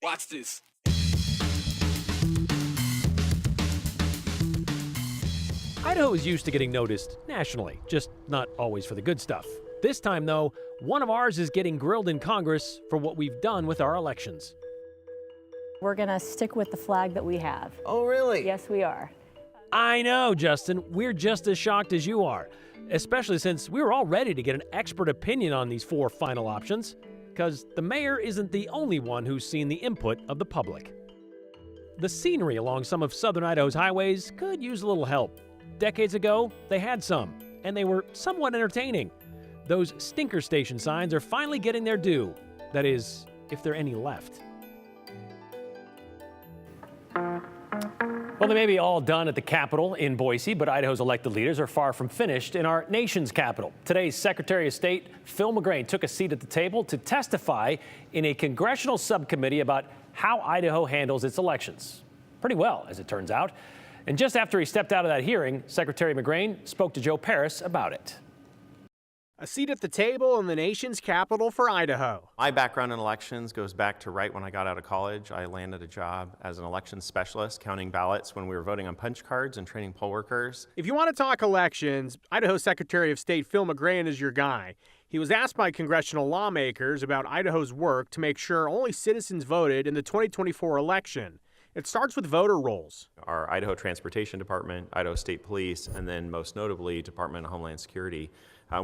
Watch this. Idaho is used to getting noticed nationally, just not always for the good stuff. This time, though, one of ours is getting grilled in Congress for what we've done with our elections. We're going to stick with the flag that we have. Oh, really? Yes, we are. I know, Justin. We're just as shocked as you are, especially since we were all ready to get an expert opinion on these 4 final options, because the mayor isn't the only one who's seen the input of the public. The scenery along some of southern Idaho's highways could use a little help. Decades ago, they had some, and they were somewhat entertaining. Those stinker station signs are finally getting their due. That is, if there are any left. Well, they may be all done at the Capitol in Boise, but Idaho's elected leaders are far from finished in our nation's capital. Today's Secretary of State, Phil McGrane, took a seat at the table to testify in a congressional subcommittee about how Idaho handles its elections. Pretty well, as it turns out. And just after he stepped out of that hearing, Secretary McGrane spoke to Joe Paris about it. A seat at the table in the nation's capital for Idaho. My background in elections goes back to right when I got out of college. I landed a job as an elections specialist, counting ballots when we were voting on punch cards and training poll workers. If you want to talk elections, Idaho Secretary of State Phil McGrane is your guy. He was asked by congressional lawmakers about Idaho's work to make sure only citizens voted in the 2024 election. It starts with voter rolls. Our Idaho Transportation Department, Idaho State Police, and then most notably Department of Homeland Security.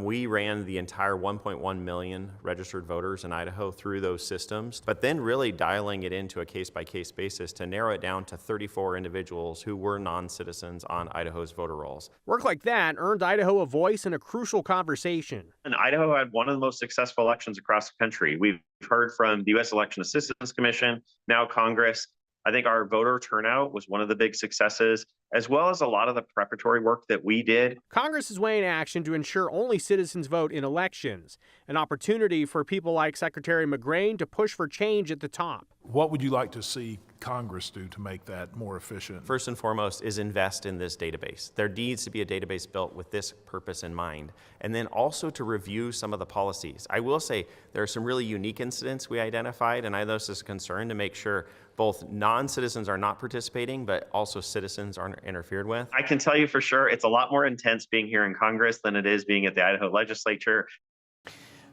We ran the entire 1.1 million registered voters in Idaho through those systems, but then really dialing it into a case-by-case basis to narrow it down to 34 individuals who were non-citizens on Idaho's voter rolls. Work like that earned Idaho a voice in a crucial conversation. And Idaho had one of the most successful elections across the country. We've heard from the U.S. Election Assistance Commission, now Congress. I think our voter turnout was one of the big successes, as well as a lot of the preparatory work that we did. Congress is weighing action to ensure only citizens vote in elections, an opportunity for people like Secretary McGrane to push for change at the top. What would you like to see Congress do to make that more efficient? First and foremost is invest in this database. There needs to be a database built with this purpose in mind, and then also to review some of the policies. I will say there are some really unique incidents we identified, and I know this is a concern to make sure both non-citizens are not participating, but also citizens aren't interfered with. I can tell you for sure it's a lot more intense being here in Congress than it is being at the Idaho legislature.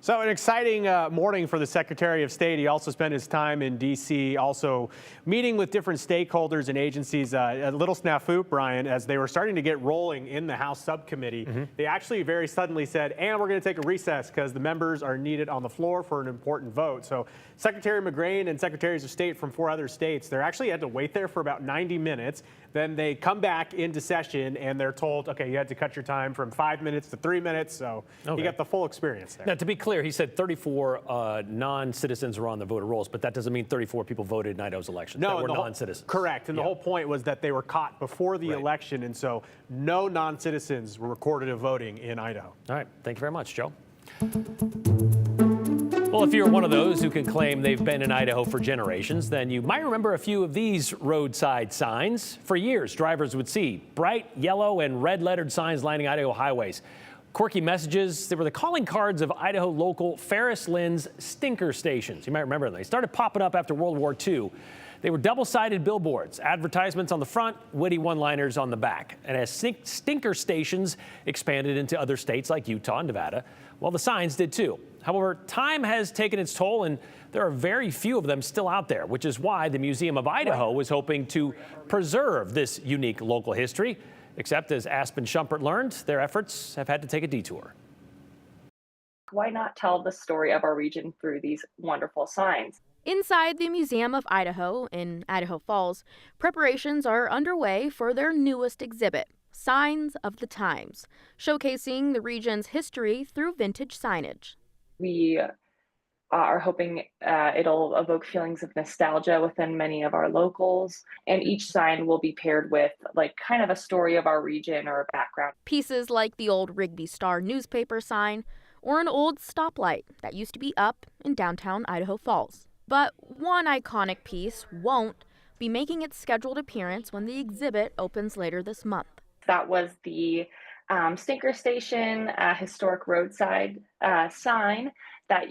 So an exciting morning for the Secretary of State. He also spent his time in D.C., also meeting with different stakeholders and agencies. A little snafu, Brian, as they were starting to get rolling in the House subcommittee. They actually very suddenly said, and we're going to take a recess because the members are needed on the floor for an important vote. So Secretary McGrane and Secretaries of State from 4 other states, they actually had to wait there for about 90 minutes. Then they come back into session and they're told, okay, you had to cut your time from 5 minutes to 3 minutes. So you got the full experience there. Now, to be clear, he said 34 non-citizens were on the voter rolls, but that doesn't mean 34 people voted in Idaho's election that were non-citizens. Correct. And the whole point was that they were caught before the election, and so no non-citizens were recorded of voting in Idaho. All right. Thank you very much, Joe. Well, if you're one of those who can claim they've been in Idaho for generations, then you might remember a few of these roadside signs. For years, drivers would see bright yellow and red lettered signs lining Idaho highways. Quirky messages. They were the calling cards of Idaho local Ferris Lynn's stinker stations. You might remember them. They started popping up after World War II. They were double-sided billboards, advertisements on the front, witty one-liners on the back. And as stinker stations expanded into other states like Utah and Nevada, well, the signs did too. However, time has taken its toll, and there are very few of them still out there, which is why the Museum of Idaho was hoping to preserve this unique local history. Except, as Aspen Shumpert learned, their efforts have had to take a detour. Why not tell the story of our region through these wonderful signs? Inside the Museum of Idaho in Idaho Falls, preparations are underway for their newest exhibit, Signs of the Times, showcasing the region's history through vintage signage. We are hoping it'll evoke feelings of nostalgia within many of our locals, and each sign will be paired with kind of a story of our region or a background. Pieces like the old Rigby Star newspaper sign or an old stoplight that used to be up in downtown Idaho Falls. But one iconic piece won't be making its scheduled appearance when the exhibit opens later this month. That was the Stinker Station historic roadside sign that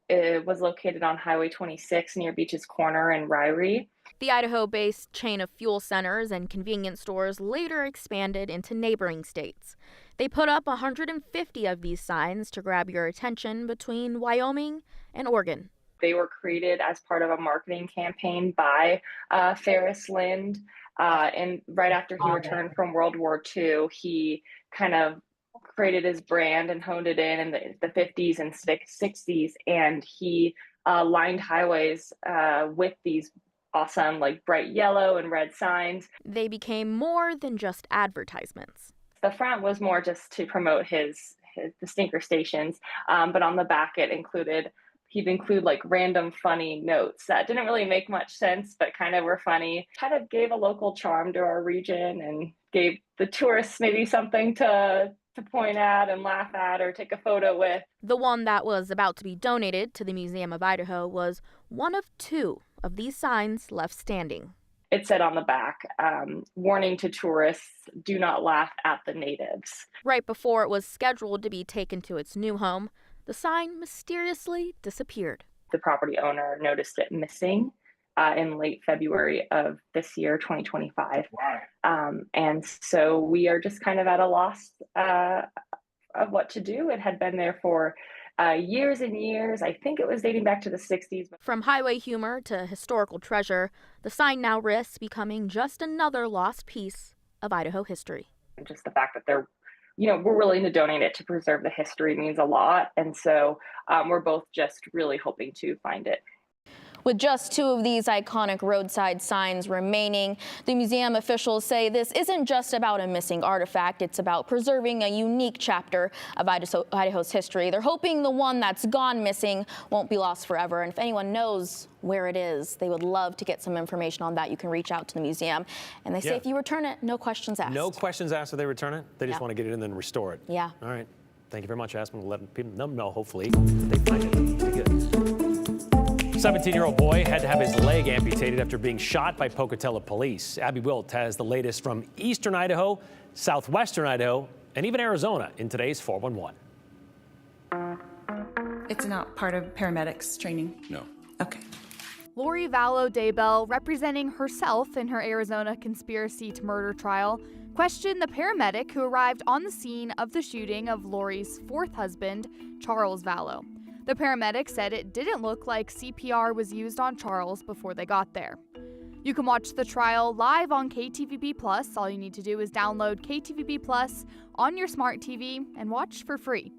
it was located on Highway 26 near Beaches Corner in Ryrie. The Idaho-based chain of fuel centers and convenience stores later expanded into neighboring states. They put up 150 of these signs to grab your attention between Wyoming and Oregon. They were created as part of a marketing campaign by Ferris Lind. And right after he returned from World War II, he kind of created his brand and honed it in the 50s and 60s. And he lined highways with these awesome, like bright yellow and red signs. They became more than just advertisements. The front was more just to promote the stinker stations, but on the back he'd include like random funny notes that didn't really make much sense, but kind of were funny. Kind of gave a local charm to our region and gave the tourists maybe something to point at and laugh at or take a photo with. The one that was about to be donated to the Museum of Idaho was one of 2 of these signs left standing. It said on the back, warning to tourists, do not laugh at the natives. Right before it was scheduled to be taken to its new home, the sign mysteriously disappeared. The property owner noticed it missing in late February of this year, 2025. And so we are just kind of at a loss of what to do. It had been there for years and years. I think it was dating back to the 60s. From highway humor to historical treasure, the sign now risks becoming just another lost piece of Idaho history. Just the fact that we're willing to donate it to preserve the history means a lot. And so we're both just really hoping to find it. With just 2 of these iconic roadside signs remaining, the museum officials say this isn't just about a missing artifact, it's about preserving a unique chapter of Idaho's history. They're hoping the one that's gone missing won't be lost forever. And if anyone knows where it is, they would love to get some information on that. You can reach out to the museum. And they say if you return it, no questions asked. No questions asked if they return it? They just want to get it in and then restore it? Yeah. All right. Thank you very much, Aspen. We'll let people know, hopefully, they find it. Be good. 17-year-old boy had to have his leg amputated after being shot by Pocatello police. Abby Wilt has the latest from eastern Idaho, southwestern Idaho, and even Arizona in today's 411. It's not part of paramedics training? No. Okay. Lori Vallow Daybell, representing herself in her Arizona conspiracy to murder trial, questioned the paramedic who arrived on the scene of the shooting of Lori's 4th husband, Charles Vallow. The paramedic said it didn't look like CPR was used on Charles before they got there. You can watch the trial live on KTVB+. All you need to do is download KTVB+ on your smart TV and watch for free.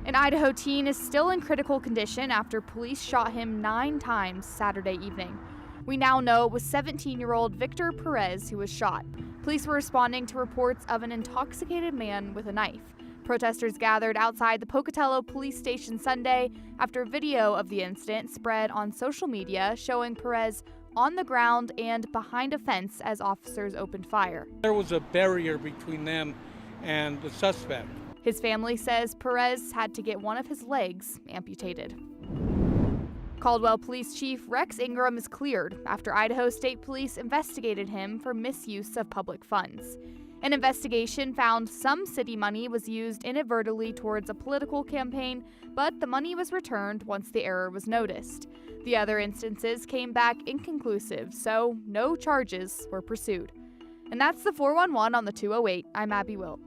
An Idaho teen is still in critical condition after police shot him 9 times Saturday evening. We now know it was 17-year-old Victor Perez who was shot. Police were responding to reports of an intoxicated man with a knife. Protesters gathered outside the Pocatello police station Sunday after video of the incident spread on social media showing Perez on the ground and behind a fence as officers opened fire. There was a barrier between them and the suspect. His family says Perez had to get one of his legs amputated. Caldwell Police Chief Rex Ingram is cleared after Idaho State Police investigated him for misuse of public funds. An investigation found some city money was used inadvertently towards a political campaign, but the money was returned once the error was noticed. The other instances came back inconclusive, so no charges were pursued. And that's the 411 on the 208. I'm Abby Wilt.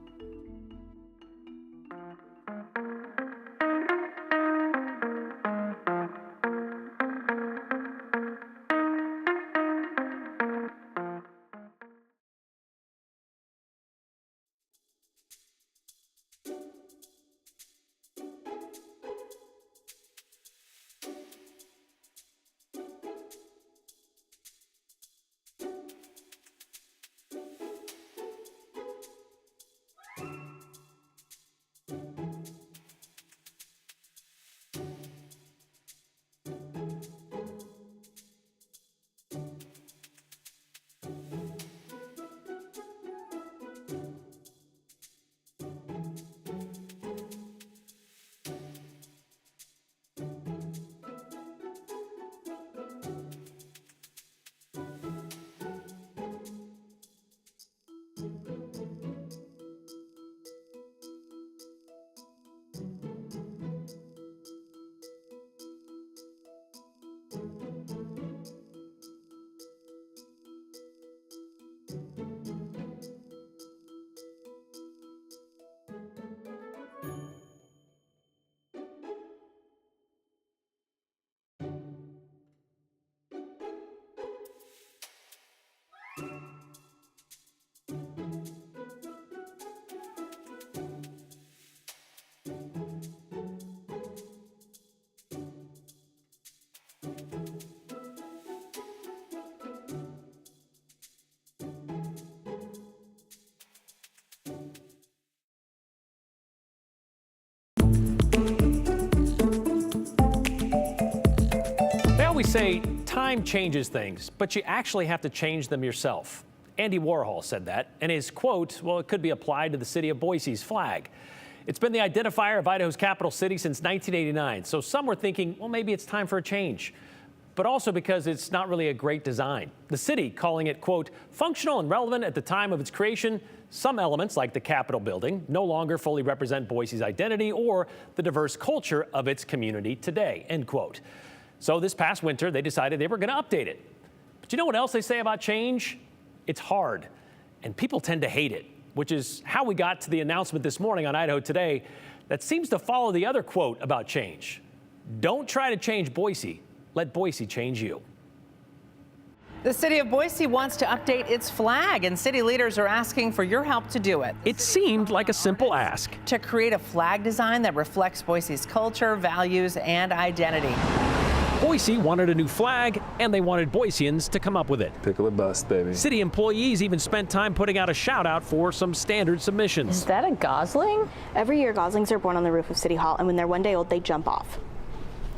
always say time changes things, but you actually have to change them yourself. Andy Warhol said that, and his quote, well, it could be applied to the city of Boise's flag. It's been the identifier of Idaho's capital city since 1989, so some were thinking, well, maybe it's time for a change. But also because it's not really a great design. The city calling it, quote, functional and relevant at the time of its creation. Some elements, like the Capitol building, no longer fully represent Boise's identity or the diverse culture of its community today, end quote. So this past winter, they decided they were going to update it. But you know what else they say about change? It's hard, and people tend to hate it, which is how we got to the announcement this morning on Idaho Today that seems to follow the other quote about change. Don't try to change Boise. Let Boise change you. The city of Boise wants to update its flag, and city leaders are asking for your help to do it. It seemed like a simple ask. To create a flag design that reflects Boise's culture, values, and identity. Boise wanted a new flag, and they wanted Boiseans to come up with it. Pickle a bust, baby. City employees even spent time putting out a shout out for some standard submissions. Is that a gosling? Every year, goslings are born on the roof of City Hall, and when they're 1 day old, they jump off.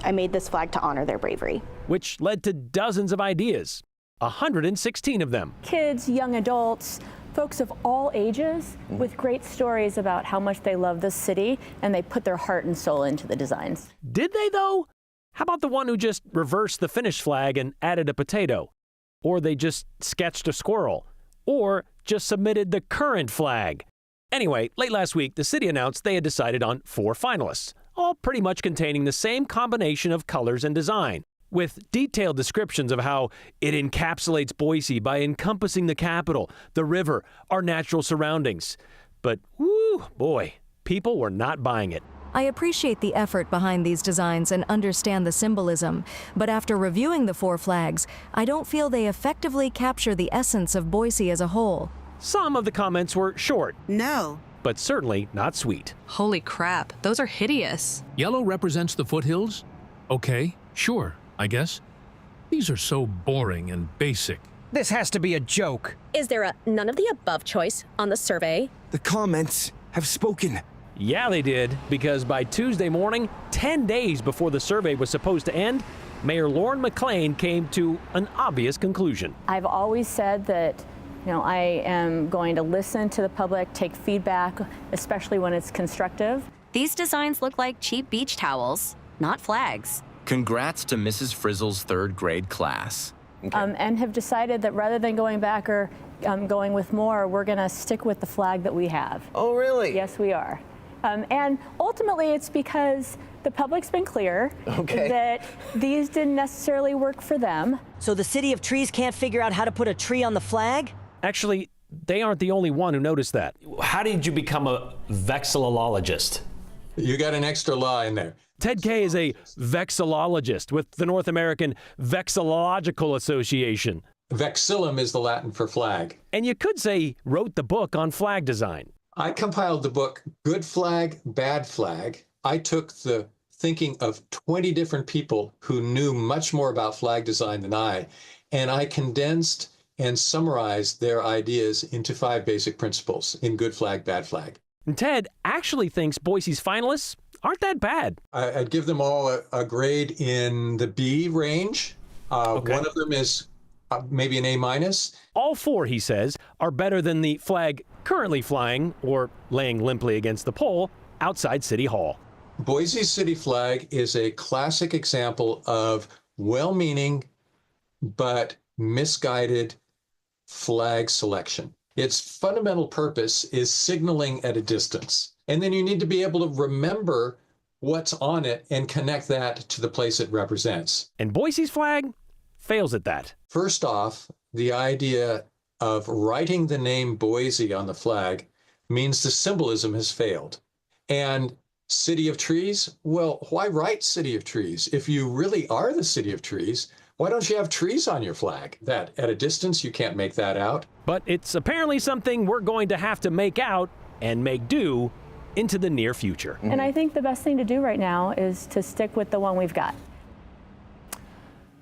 I made this flag to honor their bravery. Which led to dozens of ideas, 116 of them. Kids, young adults, folks of all ages with great stories about how much they love this city, and they put their heart and soul into the designs. Did they, though? How about the one who just reversed the finished flag and added a potato? Or they just sketched a squirrel? Or just submitted the current flag? Anyway, late last week, the city announced they had decided on 4 finalists, all pretty much containing the same combination of colors and design, with detailed descriptions of how it encapsulates Boise by encompassing the Capitol, the river, our natural surroundings. But, whoo, boy, people were not buying it. I appreciate the effort behind these designs and understand the symbolism, but after reviewing the 4 flags, I don't feel they effectively capture the essence of Boise as a whole. Some of the comments were short. No. But certainly not sweet. Holy crap, those are hideous. Yellow represents the foothills? Okay, sure, I guess. These are so boring and basic. This has to be a joke. Is there a none of the above choice on the survey? The comments have spoken. Yeah, they did, because by Tuesday morning, 10 days before the survey was supposed to end, Mayor Lauren McGrane came to an obvious conclusion. I've always said that I am going to listen to the public, take feedback, especially when it's constructive. These designs look like cheap beach towels, not flags. Congrats to Mrs. Frizzle's 3rd grade class. Okay. And have decided that rather than going back or going with more, we're going to stick with the flag that we have. Oh, really? Yes, we are. And ultimately, it's because the public's been clear that these didn't necessarily work for them. So the City of Trees can't figure out how to put a tree on the flag? Actually, they aren't the only one who noticed that. How did you become a vexillologist? You got an extra law in there. Ted Kay is a vexillologist with the North American Vexillological Association. Vexillum is the Latin for flag. And you could say he wrote the book on flag design. I compiled the book Good Flag, Bad Flag. I took the thinking of 20 different people who knew much more about flag design than I, and I condensed and summarized their ideas into 5 basic principles in Good Flag, Bad Flag. And Ted actually thinks Boise's finalists aren't that bad. I'd give them all a grade in the B range. One of them is maybe an A-. All 4, he says, are better than the flag currently flying or laying limply against the pole outside City Hall. Boise's city flag is a classic example of well-meaning but misguided flag selection. Its fundamental purpose is signaling at a distance. And then you need to be able to remember what's on it and connect that to the place it represents. And Boise's flag fails at that. First off, the idea of writing the name Boise on the flag means the symbolism has failed. And City of Trees, well, why write City of Trees? If you really are the City of Trees, why don't you have trees on your flag? That at a distance, you can't make that out. But it's apparently something we're going to have to make out and make do into the near future. And I think the best thing to do right now is to stick with the one we've got.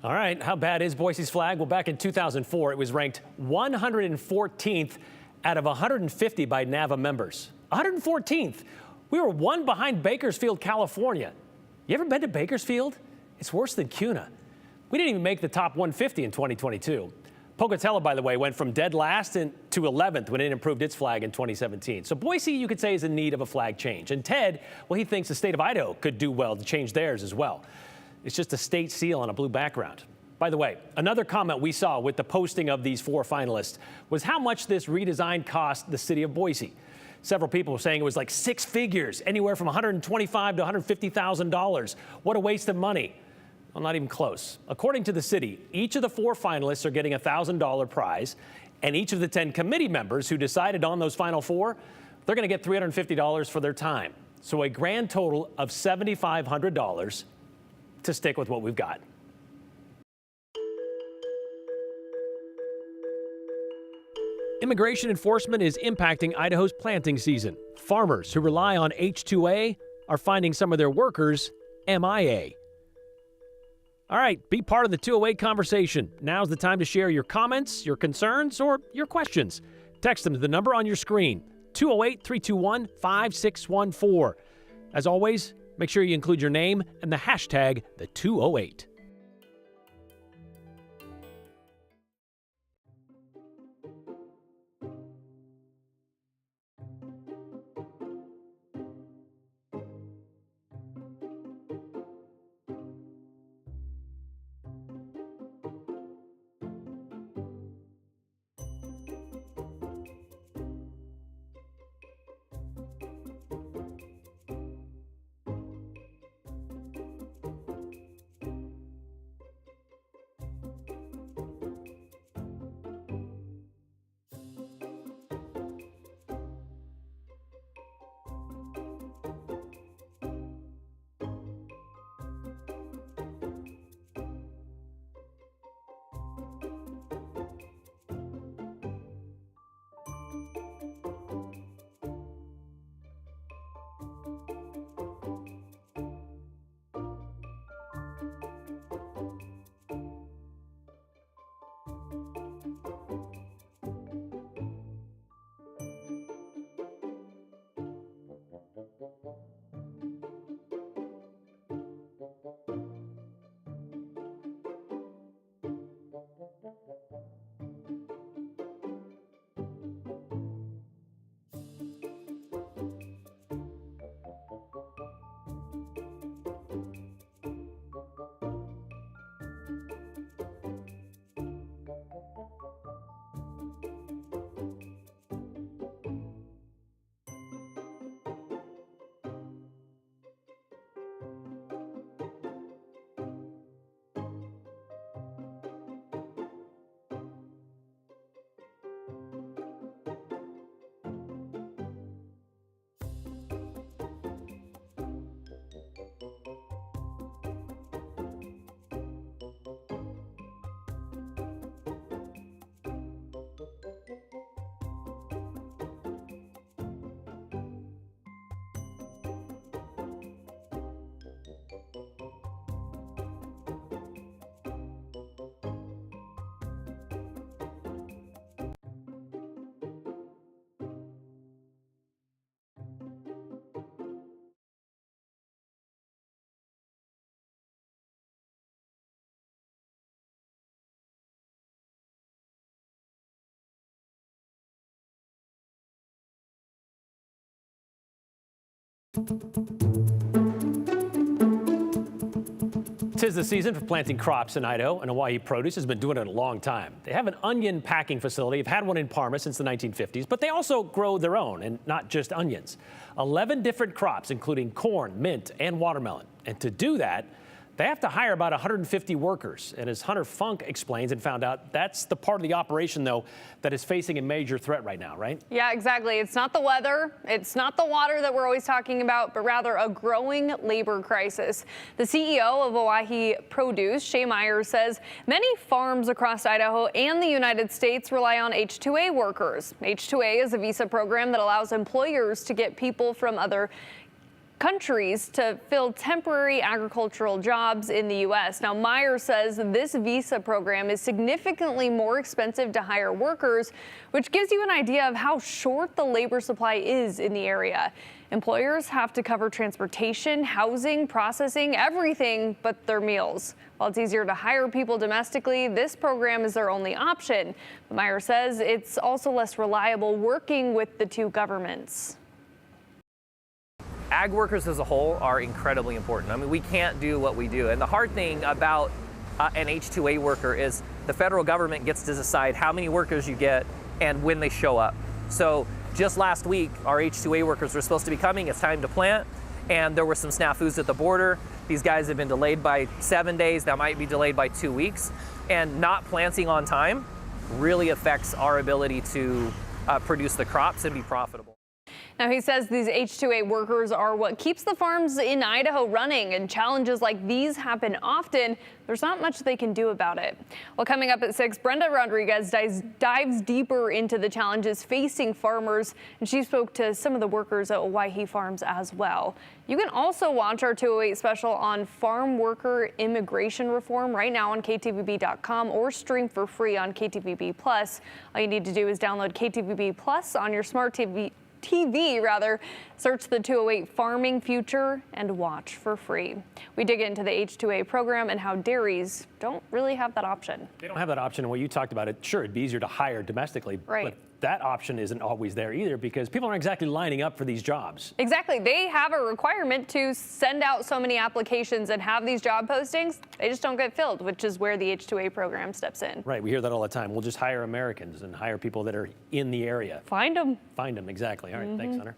All right, how bad is Boise's flag? Well, back in 2004, it was ranked 114th out of 150 by NAVA members. 114th. We were 1 behind Bakersfield, California. You ever been to Bakersfield? It's worse than Cuna. We didn't even make the top 150 in 2022. Pocatello, by the way, went from dead last to 11th when it improved its flag in 2017. So Boise, you could say, is in need of a flag change. And Ted, well, he thinks the state of Idaho could do well to change theirs as well. It's just a state seal on a blue background. By the way, another comment we saw with the posting of these 4 finalists was how much this redesign cost the city of Boise. Several people were saying it was like 6 figures, anywhere from $125,000 to $150,000. What a waste of money. Well, not even close. According to the city, each of the 4 finalists are getting a $1,000 prize, and each of the 10 committee members who decided on those final 4, they're going to get $350 for their time. So a grand total of $7,500 to stick with what we've got. Immigration enforcement is impacting Idaho's planting season. Farmers who rely on H-2A are finding some of their workers MIA. All right, be part of the 208 conversation. Now's the time to share your comments, your concerns, or your questions. Text them to the number on your screen, 208-321-5614. As always, make sure you include your name and the hashtag #the208. Tis the season for planting crops in Idaho, and Hawaii Produce has been doing it a long time. They have an onion packing facility. They've had one in Parma since the 1950s, but they also grow their own, and not just onions. 11 different crops, including corn, mint, and watermelon. And to do that, they have to hire about 150 workers. And as Hunter Funk explains and found out, that's the part of the operation, though, that is facing a major threat right now, right? Yeah, exactly. It's not the weather. It's not the water that we're always talking about, but rather a growing labor crisis. The CEO of Hawaii Produce, Shay Myers, says many farms across Idaho and the United States rely on H-2A workers. H-2A is a visa program that allows employers to get people from other countries to fill temporary agricultural jobs in the U.S. Now, Myers says this visa program is significantly more expensive to hire workers, which gives you an idea of how short the labor supply is in the area. Employers have to cover transportation, housing, processing, everything but their meals. While it's easier to hire people domestically, this program is their only option. But Meyer says it's also less reliable working with the two governments. Ag workers as a whole are incredibly important. I mean, we can't do what we do. And the hard thing about an H-2A worker is the federal government gets to decide how many workers you get and when they show up. So just last week, our H-2A workers were supposed to be coming. It's time to plant. And there were some snafus at the border. These guys have been delayed by 7 days. That might be delayed by 2 weeks. And not planting on time really affects our ability to produce the crops and be profitable. Now, he says these H-2A workers are what keeps the farms in Idaho running, and challenges like these happen often. There's not much they can do about it. Well, coming up at 6, Brenda Rodriguez dives deeper into the challenges facing farmers, and she spoke to some of the workers at Owyhee Farms as well. You can also watch our 208 special on farm worker immigration reform right now on KTVB.com or stream for free on KTVB Plus. All you need to do is download KTVB Plus on your smart TV, search the 208 Farming Future and watch for free. We dig into the H-2A program and how dairies don't really have that option. They don't have that option. And what you talked about, sure, it'd be easier to hire domestically, right. But that option isn't always there either because people aren't exactly lining up for these jobs. Exactly. They have a requirement to send out so many applications and have these job postings. They just don't get filled, which is where the H-2A program steps in. Right. We hear that all the time. We'll just hire Americans and hire people that are in the area. Find them. Find them. Exactly. All right. Thanks, Hunter.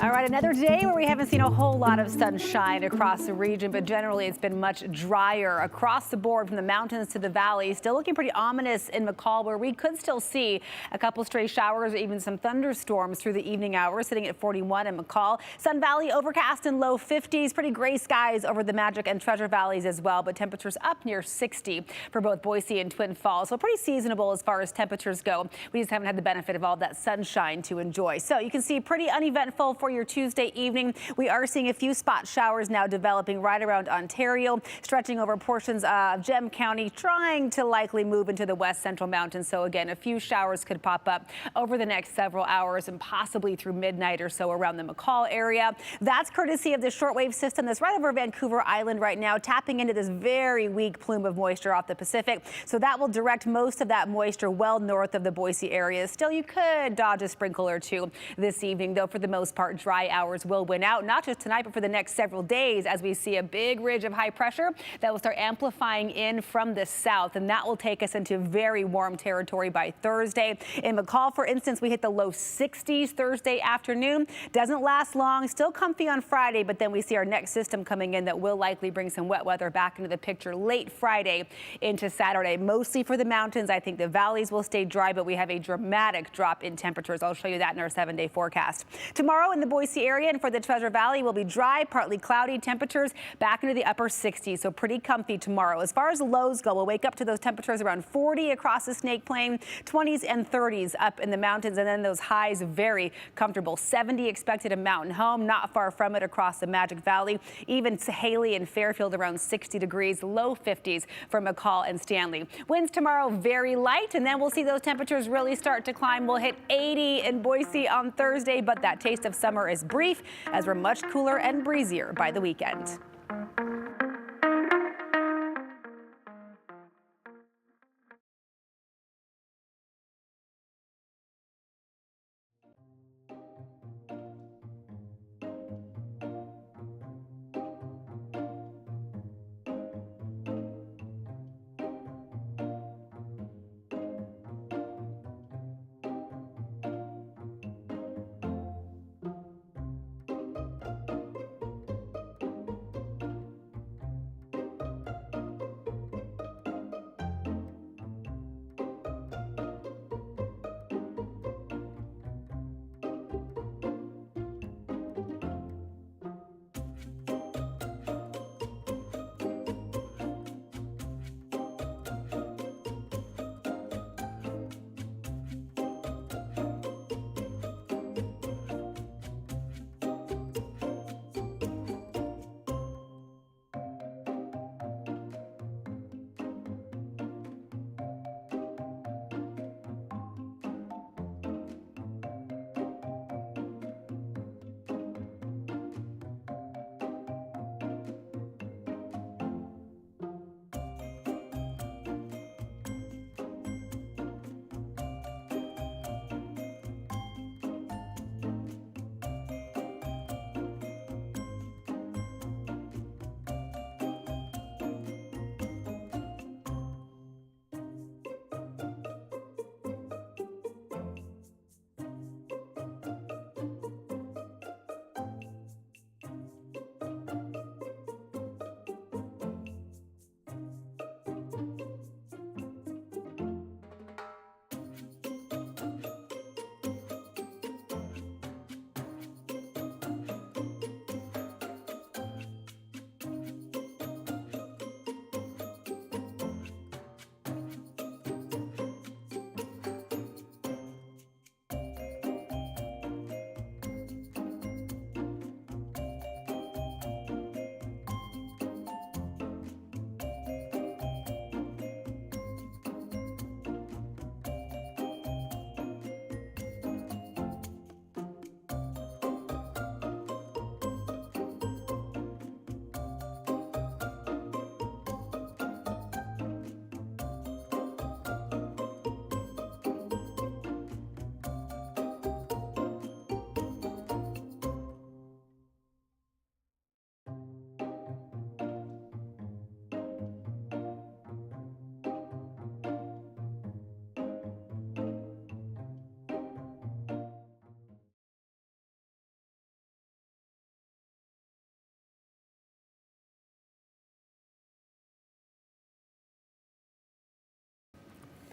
All right, another day where we haven't seen a whole lot of sunshine across the region, but generally it's been much drier across the board from the mountains to the valley. Still looking pretty ominous in McCall, where we could still see a couple stray showers or even some thunderstorms through the evening hours, sitting at 41 in McCall. Sun Valley overcast in low 50s, pretty gray skies over the Magic and Treasure Valleys as well, but temperatures up near 60 for both Boise and Twin Falls. So pretty seasonable as far as temperatures go. We just haven't had the benefit of all that sunshine to enjoy. So you can see pretty uneventful for your Tuesday evening. We are seeing a few spot showers now developing right around Ontario, stretching over portions of Gem County, trying to likely move into the west central mountains. So again, a few showers could pop up over the next several hours and possibly through midnight or so around the McCall area. That's courtesy of the shortwave system that's right over Vancouver Island right now, tapping into this very weak plume of moisture off the Pacific. So that will direct most of that moisture well north of the Boise area. Still, you could dodge a sprinkle or two this evening, though for the most part, dry hours will win out, not just tonight, but for the next several days as we see a big ridge of high pressure that will start amplifying in from the south, and that will take us into very warm territory by Thursday. In McCall, for instance, we hit the low 60s Thursday afternoon. Doesn't last long, still comfy on Friday, but then we see our next system coming in that will likely bring some wet weather back into the picture late Friday into Saturday. Mostly for the mountains. I think the valleys will stay dry, but we have a dramatic drop in temperatures. I'll show you that in our 7-day forecast. Tomorrow in the Boise area and for the Treasure Valley will be dry, partly cloudy, temperatures back into the upper 60s, so pretty comfy tomorrow. As far as lows go, we'll wake up to those temperatures around 40 across the Snake Plain, 20s and 30s up in the mountains, and then those highs very comfortable. 70 expected at Mountain Home, not far from it across the Magic Valley. Even Haley and Fairfield around 60 degrees, low 50s for McCall and Stanley. Winds tomorrow very light, and then we'll see those temperatures really start to climb. We'll hit 80 in Boise on Thursday, but that taste of summer is brief as we're much cooler and breezier by the weekend.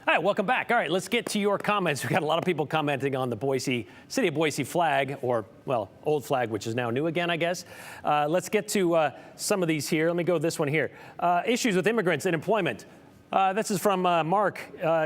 All right, welcome back. All right, let's get to your comments. We've got a lot of people commenting on the City of Boise flag, or, well, old flag, which is now new again, I guess. Let's get to some of these here. Let me go with this one here. Issues with immigrants and employment. This is from Mark,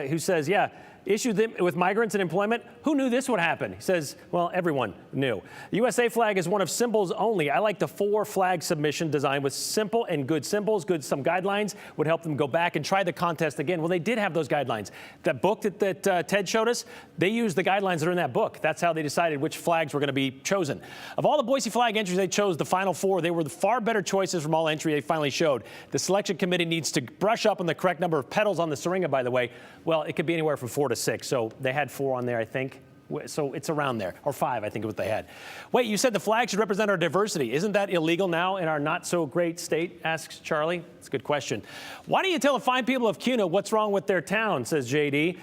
who says, yeah, issues with migrants and employment. Who knew this would happen? He says, well, everyone knew. The USA flag is one of symbols only. I like the 4 flag submission design with simple and good symbols. Some guidelines would help them go back and try the contest again. Well, they did have those guidelines. That book that Ted showed us, they used the guidelines that are in that book. That's how they decided which flags were going to be chosen. Of all the Boise flag entries they chose, the final 4, they were the far better choices from all entry they finally showed. The selection committee needs to brush up on the correct number of petals on the syringa, by the way. Well, it could be anywhere from 4 to 6. So they had 4 on there, I think. So it's around there, or 5, I think is what they had. Wait, you said the flag should represent our diversity. Isn't that illegal now in our not so great state? Asks Charlie. It's a good question. Why don't you tell the fine people of Kuna what's wrong with their town, says JD.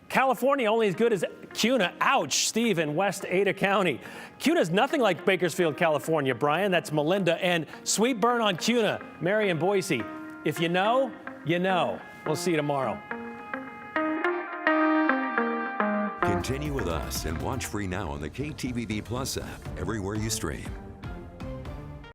California only as good as Kuna. Ouch, Steve in West Ada County. Cuna's nothing like Bakersfield, California, Brian. That's Melinda. And sweet burn on Kuna, Mary and Boise. If you know, you know. We'll see you tomorrow. Continue with us and watch free now on the KTVB Plus app everywhere you stream.